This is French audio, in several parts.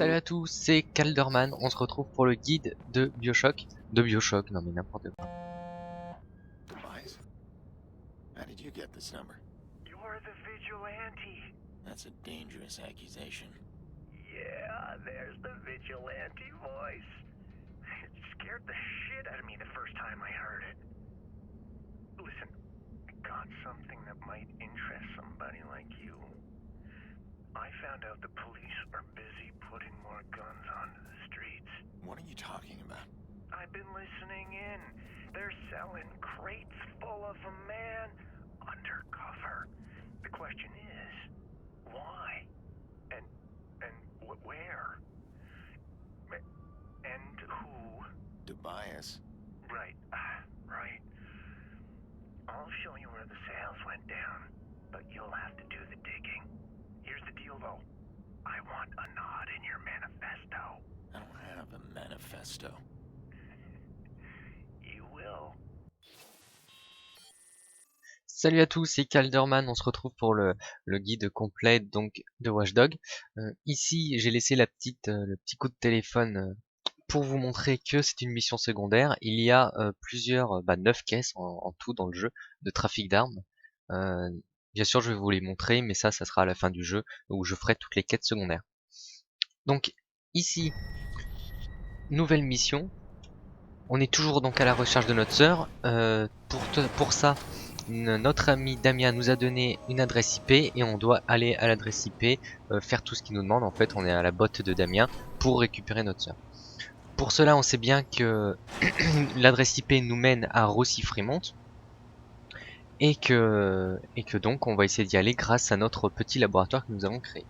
Salut à tous, c'est Calderman, on se retrouve pour le guide de Bioshock. Non mais n'importe quoi. Tobias? How did you get this number? You're the vigilante. That's a dangerous accusation. Yeah, there's the vigilante voice. It scared the shit out of me the first time I heard it. Listen, I got something that might interest somebody like you. I found out the police are busy putting more guns onto the streets. What are you talking about? I've been listening in. They're selling crates full of them, man. Undercover. The question is, why? And where? And who? Tobias? Right, right. I'll show you where the sales went down, but you'll have to do the digging. Here's the deal, though. I want a nod in your manifesto. I don't have a manifesto. You will. Salut à tous, c'est Calderman, on se retrouve pour le guide complet donc de Watch Dogs. Ici j'ai laissé le petit coup de téléphone pour vous montrer que c'est une mission secondaire. Il y a plusieurs, 9 caisses en tout dans le jeu de trafic d'armes. Bien sûr je vais vous les montrer, mais ça sera à la fin du jeu où je ferai toutes les quêtes secondaires. Donc ici, nouvelle mission. On est toujours donc à la recherche de notre sœur. Pour ça, notre ami Damien nous a donné une adresse IP et on doit aller à l'adresse IP, faire tout ce qu'il nous demande. En fait, on est à la botte de Damien pour récupérer notre sœur. Pour cela, on sait bien que l'adresse IP nous mène à Rossi-Fremont et que donc on va essayer d'y aller grâce à notre petit laboratoire que nous avons créé.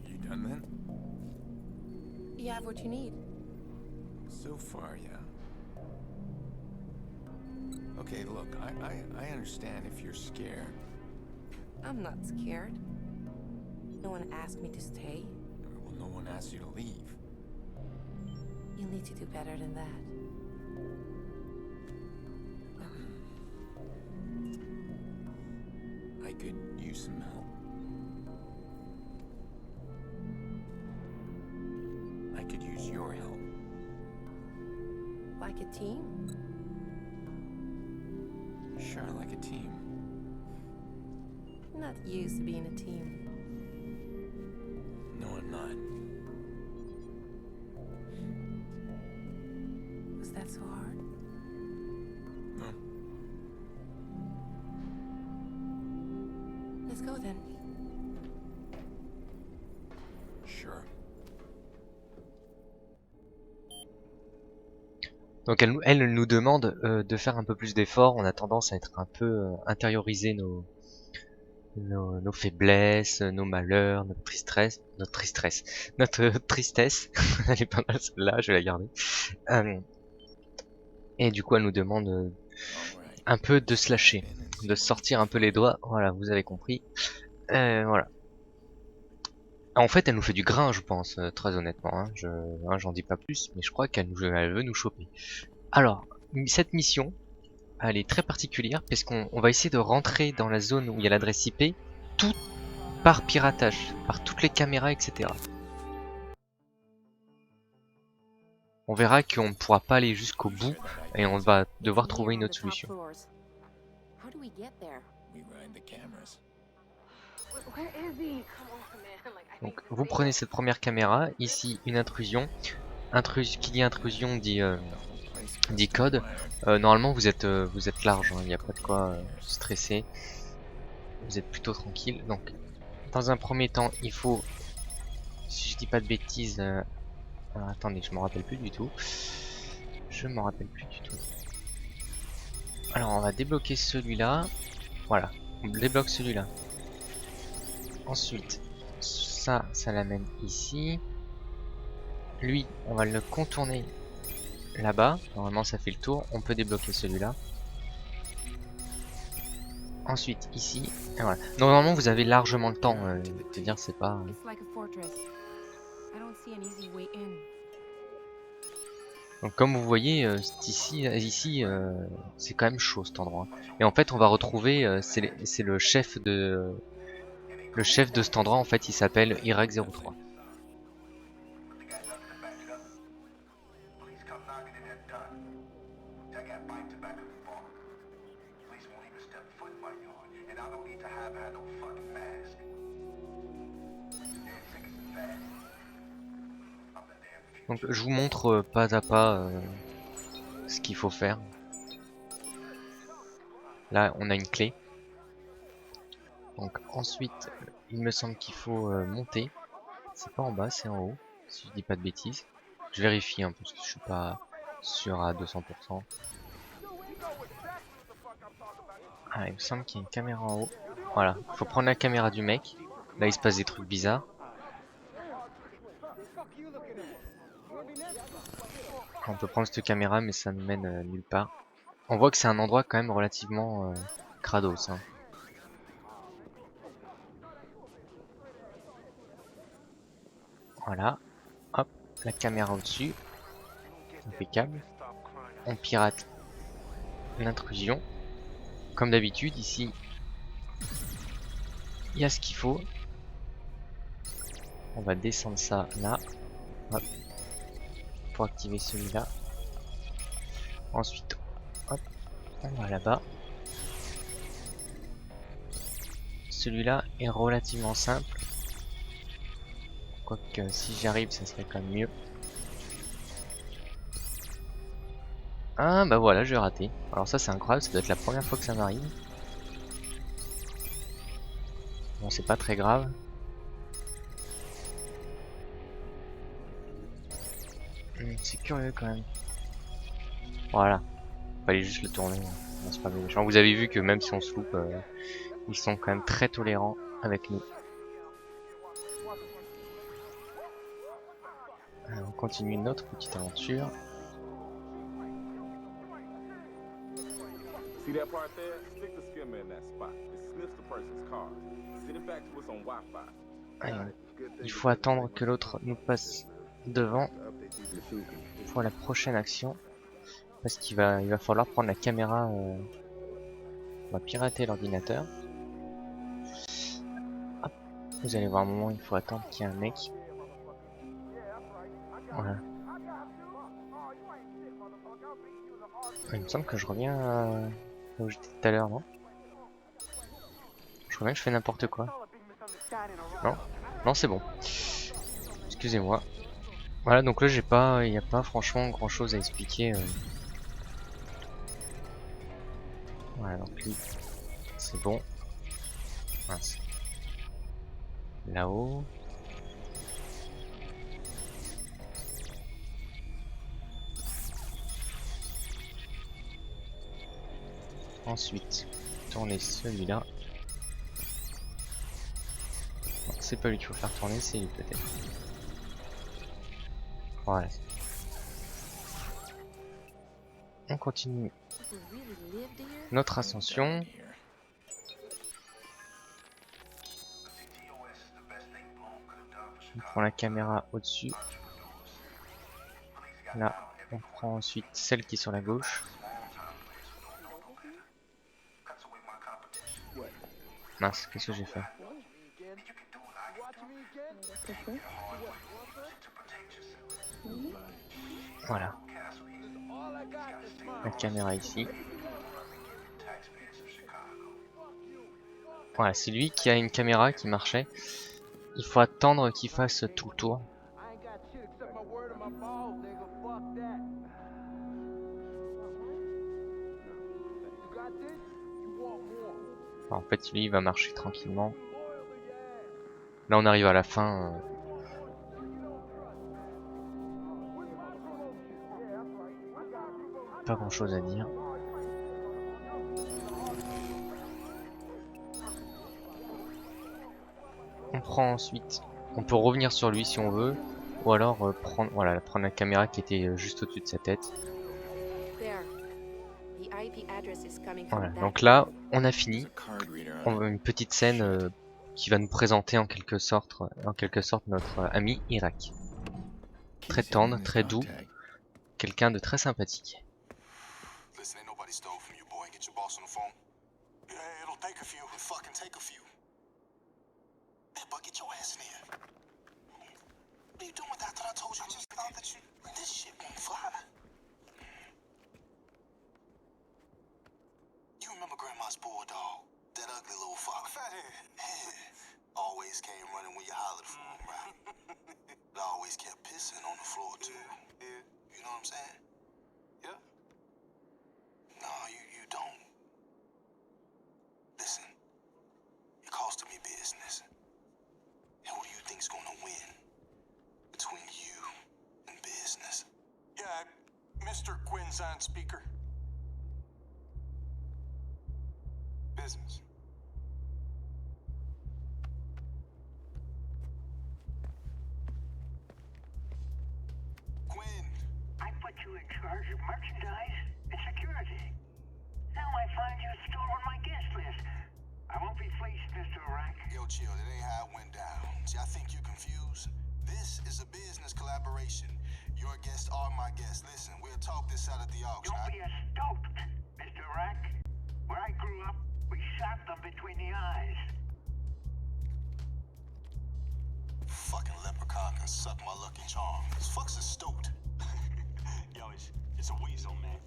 You done then? You have what you need. So far, yeah. Okay, look, I understand if you're scared. I'm not scared. No one asked me to stay. Well, no one asked you to leave. You'll need to do better than that. I could use some help. I could use your help. Like a team? Sure, like a team. I'm not used to being a team. No, I'm not. Was that so hard? No. Let's go then. Sure. Donc elle nous demande de faire un peu plus d'efforts. On a tendance à être un peu intérioriser nos faiblesses, nos malheurs, notre tristesse. Elle est pas mal celle-là, je vais la garder. Et du coup elle nous demande All right. un peu de se lâcher, de sortir un peu les doigts. Voilà, vous avez compris. Voilà. En fait elle nous fait du grain, je pense, très honnêtement. J'en dis pas plus, mais je crois elle veut nous choper. Alors, cette mission, elle est très particulière parce qu'on va essayer de rentrer dans la zone où il y a l'adresse IP, tout par piratage, par toutes les caméras, etc. On verra qu'on ne pourra pas aller jusqu'au bout et on va devoir trouver une autre solution. How do we get there? We ride the cameras. Where is he? Donc, vous prenez cette première caméra, ici une intrusion. Qui dit intrusion dit code. Normalement vous êtes large, il n'y a pas de quoi stresser. Vous êtes plutôt tranquille. Donc, dans un premier temps, il faut, si je dis pas de bêtises, alors, attendez, je m'en rappelle plus du tout. Alors, on va débloquer celui-là. Voilà, on débloque celui-là. Ensuite, ça l'amène ici. Lui, on va le contourner là-bas. Normalement, ça fait le tour. On peut débloquer celui-là. Ensuite, ici, et voilà. Normalement, vous avez largement le temps. C'est-à-dire, c'est pas. It's like a fortress. I don't see an easy way in. Donc, comme vous voyez, ici, c'est quand même chaud cet endroit. Et en fait, on va retrouver, c'est le chef de cet endroit. En fait, il s'appelle Irak 03. Donc, je vous montre pas à pas ce qu'il faut faire. Là, on a une clé. Donc ensuite, il me semble qu'il faut monter. C'est pas en bas, c'est en haut, si je dis pas de bêtises. Je vérifie hein, parce que je suis pas sûr à 200%. Ah, il me semble qu'il y a une caméra en haut. Voilà, il faut prendre la caméra du mec. Là, il se passe des trucs bizarres. On peut prendre cette caméra, mais ça ne mène nulle part. On voit que c'est un endroit quand même relativement crados. Hein. Voilà, hop, la caméra au-dessus. Impeccable. On pirate l'intrusion. Comme d'habitude, ici, il y a ce qu'il faut. On va descendre ça là. Hop. Pour activer celui-là. Ensuite, hop, on va là-bas. Celui-là est relativement simple. Quoique si j'y arrive, ça serait quand même mieux. Ah bah voilà, j'ai raté. Alors ça c'est incroyable, ça doit être la première fois que ça m'arrive. Bon, c'est pas très grave. C'est curieux quand même. Voilà. Fallait juste le tourner. Non, c'est pas méchant. Vous avez vu que même si on se loupe, ils sont quand même très tolérants avec nous. On continue notre petite aventure. See that part there? Stick the skimmer in that spot. It sniffs the person's car. Send it back to us on Wi-Fi. Allez, il faut attendre que l'autre nous passe devant pour la prochaine action. Parce qu'il va falloir prendre la caméra. On va pirater l'ordinateur. Vous allez voir un moment, il faut attendre qu'il y ait un mec. Voilà. Il me semble que je reviens là où j'étais tout à l'heure, non? Je reviens que je fais n'importe quoi. Non? Non, c'est bon. Excusez-moi. Voilà, donc là il n'y a pas franchement grand chose à expliquer. Voilà, donc lui, c'est bon. Mince. Là-haut. Ensuite, tourner celui-là. C'est pas lui qu'il faut faire tourner, c'est lui peut-être. Voilà. On continue notre ascension. On prend la caméra au-dessus. Là, on prend ensuite celle qui est sur la gauche. Mince, qu'est-ce que j'ai fait? Voilà. La caméra ici. Voilà, c'est lui qui a une caméra qui marchait. Il faut attendre qu'il fasse tout le tour. En fait, lui, il va marcher tranquillement. Là, on arrive à la fin. Pas grand chose à dire. On prend ensuite. On peut revenir sur lui si on veut. Ou alors prendre la caméra qui était juste au-dessus de sa tête. There. The IP address is coming Voilà, from that donc là, phone. on a There's fini. a card reader On on a it. une petite scène qui va nous présenter en quelque sorte notre ami Irak. Très Keys hidden tendre, in his très doux, dog tag. quelqu'un de très sympathique. Listen, ain't nobody stole from you, boy. Get your boss on the phone. Yeah, it'll take a few. It fucking take a few. Hey, but get your ass in here. What are you doing with that? I thought I told you. I just thought that you. This shit won't fly. You remember Grandma's bulldog? That ugly little fuck. Fathead. Yeah. Always came running when you hollered for him, right? But always kept pissing on the floor, too. Yeah. You know what I'm saying? Yeah. No, you don't. Listen, it costed me business. And who do you think's gonna win between you and business? Yeah, Mr. Quinn's on speaker. Business. Quinn. I put you in charge of merchandise and security. Now I find you still on my guest list. I won't be fleeced, Mr. Rack. Yo, chill, that ain't how it went down. See, I think you confused. This is a business collaboration. Your guests are my guests. Listen, we'll talk this out at the auction. Don't be a stoat, Mr. Rack. Where I grew up, we shot them between the eyes. Fucking leprechaun can suck my lucky charm. This fuck's a stoat. Yo, it's a weasel, man.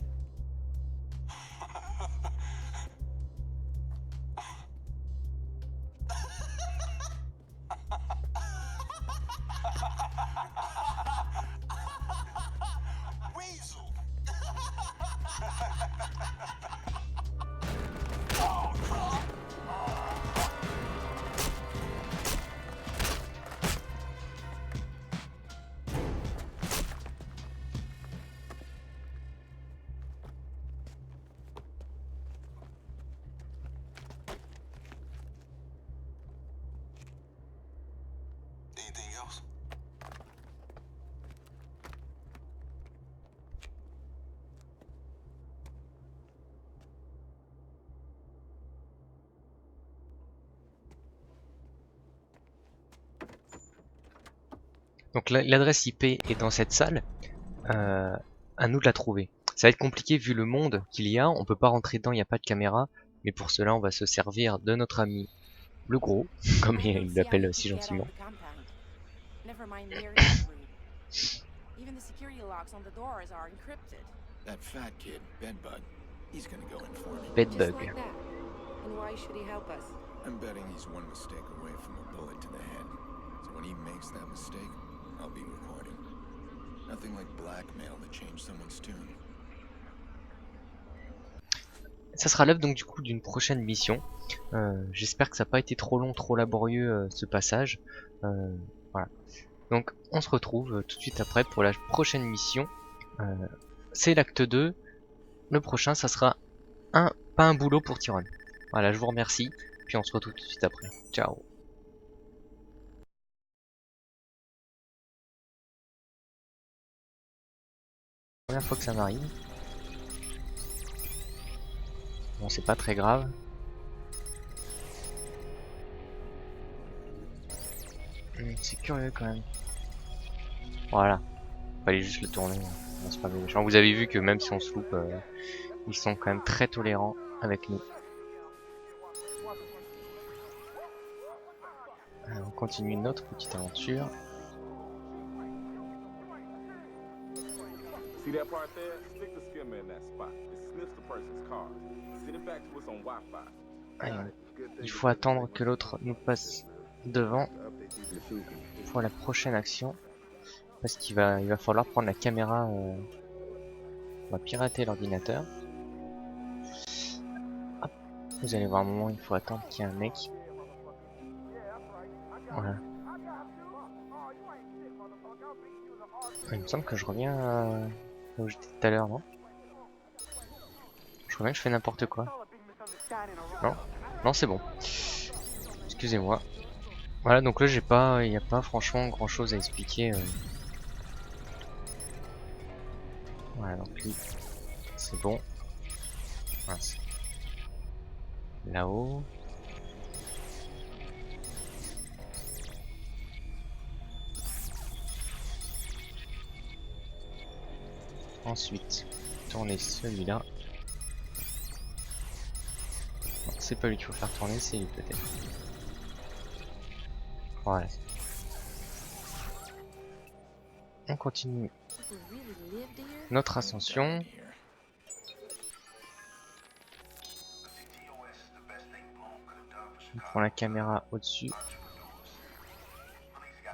Weasel. Anything else? Donc l'adresse IP est dans cette salle. À nous de la trouver. Ça va être compliqué vu le monde qu'il y a. On peut pas rentrer dedans, il n'y a pas de caméra. Mais pour cela, on va se servir de notre ami le gros, comme I don't il see how l'appelle you si could get gentiment. out the compound. Never mind near that room. Even the security locks on the doors are encrypted. That fat kid, Bedbug, he's gonna go in for me. Just Bedbug. like that. And why should he help us? I'm betting he's one mistake away from a bullet to the head. So when he makes that mistake, I'll be recording. Nothing like blackmail to change someone's tune. Ça sera l'œuvre donc du coup d'une prochaine mission. J'espère que ça n'a pas été trop long, trop laborieux ce passage. Voilà. Donc on se retrouve tout de suite après pour la prochaine mission. C'est l'acte 2. Le prochain ça sera pas un boulot pour Tyrone. Voilà, je vous remercie. Puis on se retrouve tout de suite après. Ciao. Première fois que ça m'arrive. Bon, c'est pas très grave. C'est curieux quand même. Voilà. Fallait juste le tourner. Non, c'est pas méchant. Vous avez vu que même si on se loupe, ils sont quand même très tolérants avec nous. Alors, on continue notre petite aventure. See that part there? Stick the skimmer in that spot. It sniffs the person's car. Send it back to us on Wi-Fi. Allez, il faut attendre que l'autre nous passe devant pour la prochaine action. Parce qu'il va falloir prendre la caméra. On va pirater l'ordinateur. Vous allez voir un moment, il faut attendre qu'il y ait un mec. Voilà. Il me semble que je reviens là où j'étais tout à l'heure, non? Je reviens que je fais n'importe quoi. Non? Non, c'est bon. Excusez-moi. Voilà, donc là il n'y a pas franchement grand chose à expliquer. Voilà, donc lui, c'est bon. Mince. Là-haut. Ensuite, tourner celui-là. Non, c'est pas lui qu'il faut faire tourner, c'est lui peut-être. Voilà. On continue People really lived here? notre ascension. On prend la caméra au-dessus.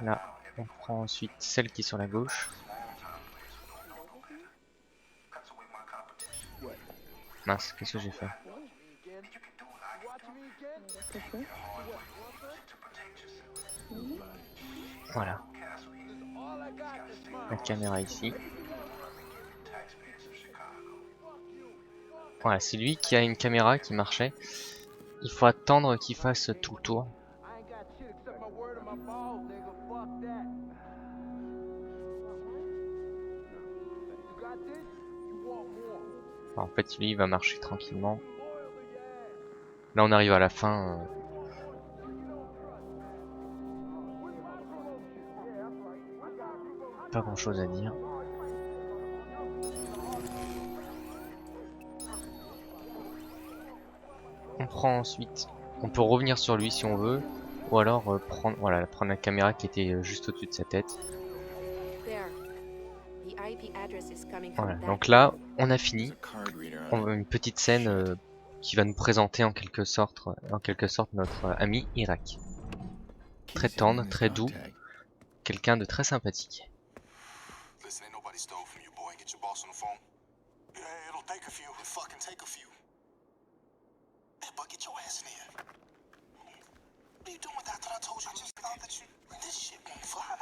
Là, on prend ensuite celle qui est sur la gauche. Mince, qu'est-ce que j'ai fait? Voilà. La caméra ici. Voilà, c'est lui qui a une caméra qui marchait. Il faut attendre qu'il fasse tout le tour. Enfin, en fait, lui, il va marcher tranquillement. Là, on arrive à la fin. Pas grand chose à dire. On prend ensuite, on peut revenir sur lui si on veut, ou alors prendre la caméra qui était juste au-dessus de sa tête. There. The IP address is coming from Voilà, that donc là, phone. on a fini. On a une petite scène qui va nous présenter en quelque sorte notre ami Irak. Très tendre, très doux, quelqu'un de très sympathique. Listen, ain't nobody stole from you, boy. Get your boss on the phone. Yeah, it'll take a few. It'll fucking take a few. Hey, but get your ass in here. What are you doing with that? I told you. I just thought that you. This shit won't fly.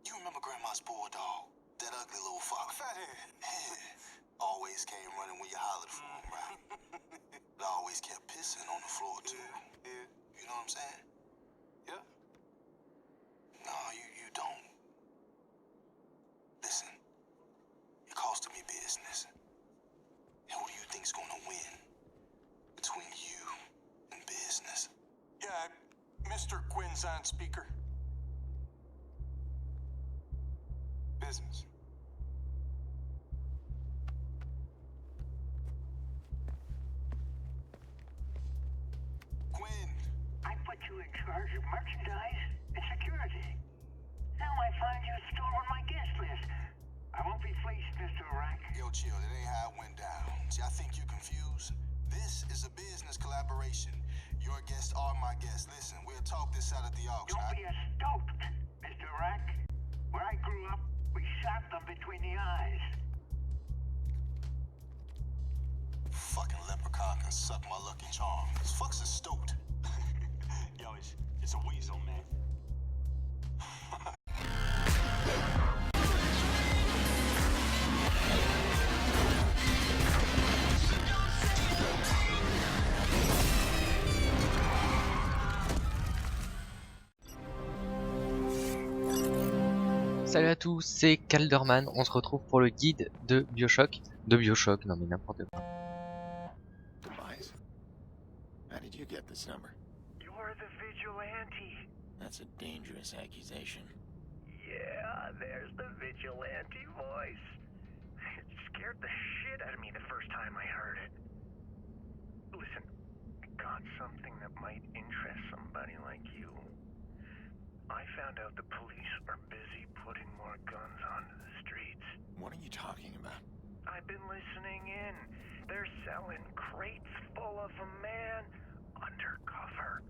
You remember Grandma's bulldog? That ugly little fuck. Fathead. Always came running when you hollered for him, right? But always kept pissing on the floor, too. Yeah. You know what I'm saying? Yeah. No, you don't. Listen, it costed me business. And who do you think's gonna win between you and business? Yeah, Mr. Quinn's on speaker. Business. Quinn. I put you in charge of merchandise and security. Now I find you stolen my guest list. I won't be fleeced, Mr. Iraq. Yo, chill, that ain't how it went down. See, I think you're confused. This is a business collaboration. Your guests are my guests. Listen, we'll talk this out at the auction. Don't be a stoat, Mr. Iraq. Where I grew up, we shot them between the eyes. Fucking leprechaun can suck my lucky charm. This fuck's a stoat. Yo, it's a weasel, man. Salut à tous, c'est Calderman. On se retrouve pour le guide de Bioshock. Non mais n'importe quoi. Tobias, how did you get this number? You're the vigilante. That's a dangerous accusation. Yeah, there's the vigilante voice. It scared the shit out of me the first time I heard it. Listen, I got something that might interest somebody like you. I found out the police are busy putting more guns onto the streets. What are you talking about? I've been listening in. They're selling crates full of them, man. Undercover.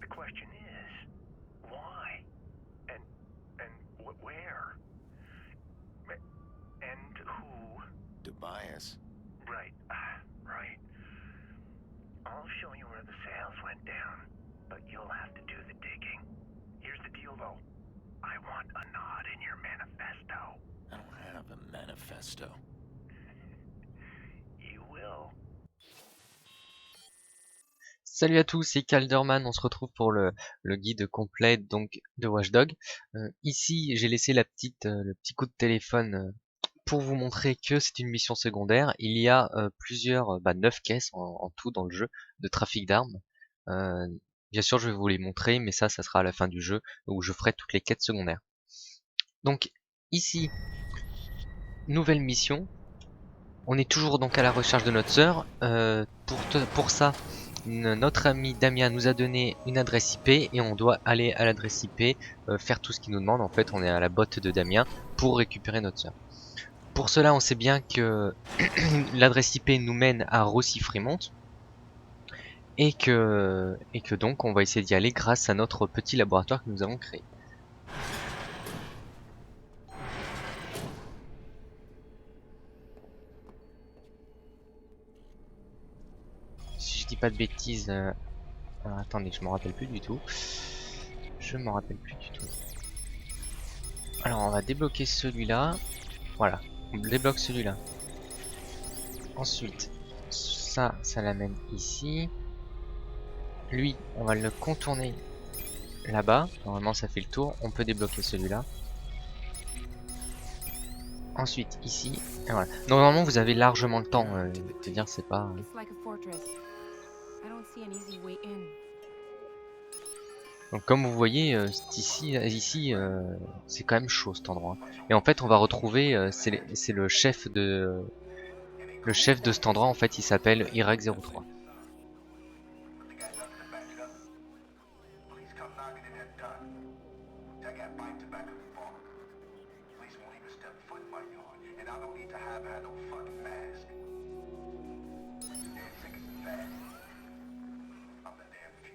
The question is, why? And where? And who? Tobias. Right, right. I'll show you where the sales went down, but you'll have to do the digging. Here's the deal, though. I want a nod in your manifesto. I don't have a manifesto. You will. Salut à tous, c'est Calderman. On se retrouve pour le guide complet donc de Watch Dogs. Ici, j'ai laissé le petit coup de téléphone pour vous montrer que c'est une mission secondaire, il y a plusieurs, 9 caisses en tout dans le jeu de trafic d'armes. Bien sûr, je vais vous les montrer, mais ça sera à la fin du jeu où je ferai toutes les quêtes secondaires. Donc ici, nouvelle mission. On est toujours donc à la recherche de notre sœur. Pour ça, notre ami Damien nous a donné une adresse IP et on doit aller à l'adresse IP, faire tout ce qu'il nous demande. En fait, on est à la botte de Damien pour récupérer notre sœur. Pour cela, on sait bien que l'adresse IP nous mène à Rossi-Fremont et que donc on va essayer d'y aller grâce à notre petit laboratoire que nous avons créé. Si je dis pas de bêtises, alors, attendez, je m'en rappelle plus du tout. Je m'en rappelle plus du tout. Alors on va débloquer celui-là. Voilà, on débloque celui-là. Ensuite, ça l'amène ici. Lui, on va le contourner là-bas. Normalement, ça fait le tour. On peut débloquer celui-là. Ensuite, ici. Et voilà. Normalement, vous avez largement le temps. C'est-à-dire, c'est pas... It's like a fortress. I don't see an easy way in. Donc, comme vous voyez, ici, c'est quand même chaud cet endroit. Et en fait, on va retrouver... c'est le chef de... Le chef de cet endroit, en fait, il s'appelle Irak03.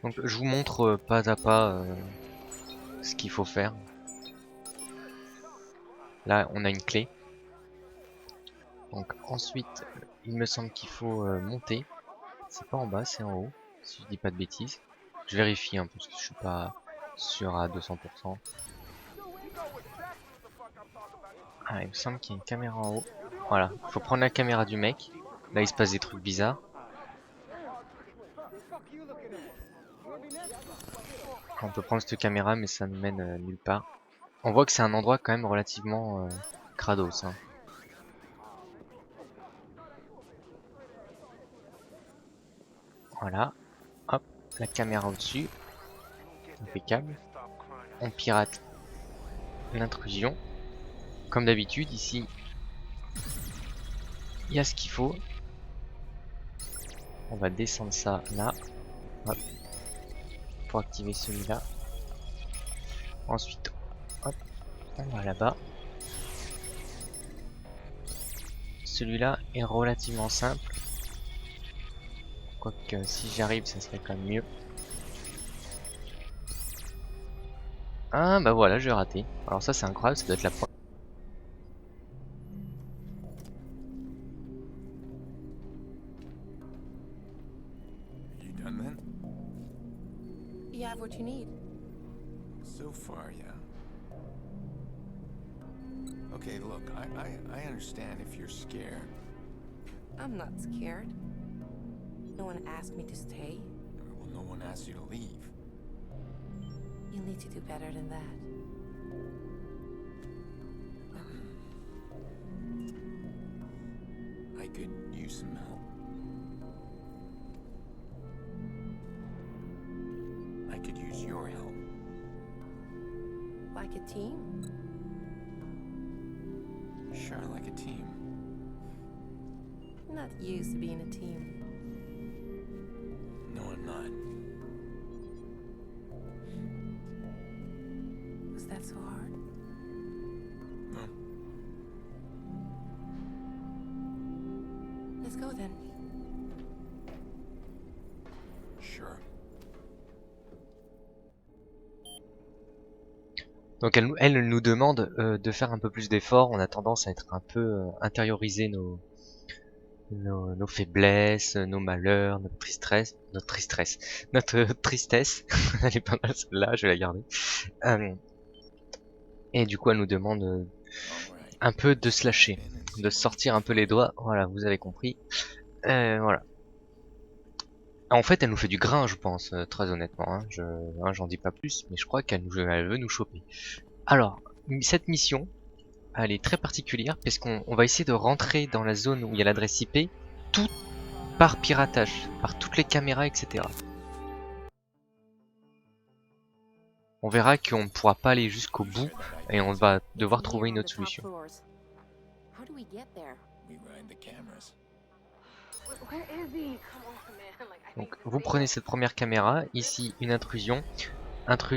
Donc je vous montre pas à pas ce qu'il faut faire. Là on a une clé. Donc ensuite il me semble qu'il faut monter. C'est pas en bas, c'est en haut. Si je dis pas de bêtises. Je vérifie hein, parce que je suis pas sûr à 200%. Ah, il me semble qu'il y a une caméra en haut. Voilà, il faut prendre la caméra du mec. Là il se passe des trucs bizarres. On peut prendre cette caméra mais ça ne mène nulle part. On voit que c'est un endroit quand même relativement crados. Hein. Voilà. Hop, la caméra au-dessus. Impeccable. On pirate l'intrusion. Comme d'habitude, ici, il y a ce qu'il faut. On va descendre ça là. Hop. Pour activer celui-là. Ensuite, hop, on va là-bas. Celui-là est relativement simple. Quoique si j'y arrive, ça serait quand même mieux. Ah bah voilà, j'ai raté. Alors ça c'est incroyable, ça doit être la première. You done then? You have what you need. So far, yeah. Okay, look, I understand if you're scared. I'm not scared. No one asked me to stay. Well, no one asked you to leave. You'll need to do better than that. I could use some help. I could use your help. Like a team? Sure, like a team. Not used to being a team. No, I'm not. Was that so hard? No. Let's go then. Sure. Donc elle nous demande de faire un peu plus d'efforts. On a tendance à être un peu intérioriser nos faiblesses, nos malheurs, notre tristesse, elle est pas mal celle-là, je vais la garder. Et du coup elle nous demande Alright. un peu de se lâcher, de sortir un peu les doigts, voilà, vous avez compris. Voilà. En fait elle nous fait du grain je pense, très honnêtement, hein. J'en dis pas plus, mais je crois elle veut nous choper. Alors, cette mission, elle est très particulière parce qu'on va essayer de rentrer dans la zone où il y a l'adresse IP, tout par piratage, par toutes les caméras, etc. On verra qu'on ne pourra pas aller jusqu'au bout et on va devoir trouver une autre solution. How do we get there? We ride the cameras. Where is he? Come on, man. Like, I Donc think vous prenez cette première caméra, ici une intrusion.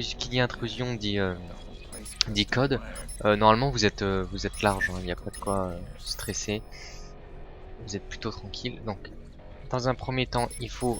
Qui dit intrusion dit code. Normalement vous êtes large, il n'y a pas de quoi stresser. Vous êtes plutôt tranquille. Donc dans un premier temps il faut